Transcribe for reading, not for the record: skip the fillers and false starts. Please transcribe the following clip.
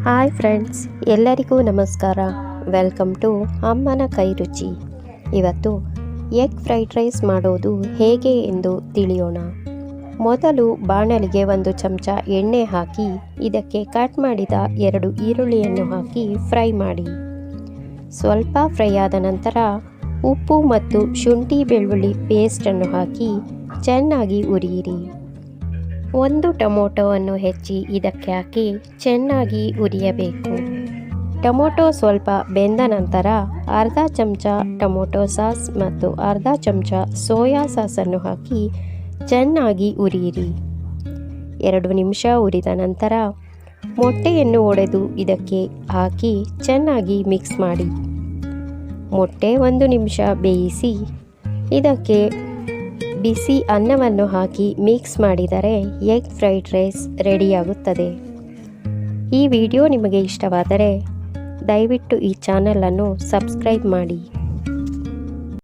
Hi friends, ಎಲ್ಲರಿಗೂ ನಮಸ್ಕಾರ. Welcome to ಅಮ್ಮನ ಕೈ ರುಚಿ. ಇವತ್ತು ಎಗ್ ಫ್ರೈಡ್ ರೈಸ್ ಮಾಡೋದು ಹೇಗೆ ಎಂದು ತಿಳಿಯೋಣ. ಮೊದಲು ಬಾಣಲಿಗೆ 1 ಚಮಚ ಎಣ್ಣೆ ಹಾಕಿ ಇದಕ್ಕೆ ಕಟ್ ಮಾಡಿದ 2 ಈರುಳ್ಳಿಯನ್ನು ಹಾಕಿ ಫ್ರೈ ಮಾಡಿ. ಸ್ವಲ್ಪ ಫ್ರೈ ಆದ ನಂತರ ಉಪ್ಪು ಮತ್ತು ಶುಂಠಿ ಬೆಳ್ಳುಳ್ಳಿ ಪೇಸ್ಟನ್ನು ಹಾಕಿ ಚೆನ್ನಾಗಿ ಹುರಿಯಿರಿ. 1 ಟೊಮೊಟೊವನ್ನು ಹೆಚ್ಚಿ ಇದಕ್ಕೆ ಹಾಕಿ ಚೆನ್ನಾಗಿ ಹುರಿಯಬೇಕು. ಟೊಮೊಟೊ ಸ್ವಲ್ಪ ಬೆಂದ ನಂತರ ಅರ್ಧ ಚಮಚ ಟೊಮೊಟೊ ಸಾಸ್ ಮತ್ತು ಅರ್ಧ ಚಮಚ ಸೋಯಾ ಸಾಸನ್ನು ಹಾಕಿ ಚೆನ್ನಾಗಿ ಹುರಿಯಿರಿ. 2 ನಿಮಿಷ ಹುರಿದ ನಂತರ ಮೊಟ್ಟೆಯನ್ನು ಒಡೆದು ಇದಕ್ಕೆ ಹಾಕಿ ಚೆನ್ನಾಗಿ ಮಿಕ್ಸ್ ಮಾಡಿ. ಮೊಟ್ಟೆ 1 ನಿಮಿಷ ಬೇಯಿಸಿ ಇದಕ್ಕೆ ಬಿಸಿ ಅನ್ನವನ್ನು ಹಾಕಿ ಮಿಕ್ಸ್ ಮಾಡಿದರೆ ಎಗ್ ಫ್ರೈಡ್ ರೈಸ್ ರೆಡಿಯಾಗುತ್ತದೆ. ಈ ವಿಡಿಯೋ ನಿಮಗೆ ಇಷ್ಟವಾದರೆ ದಯವಿಟ್ಟು ಈ ಚಾನಲನ್ನು ಸಬ್ಸ್ಕ್ರೈಬ್ ಮಾಡಿ.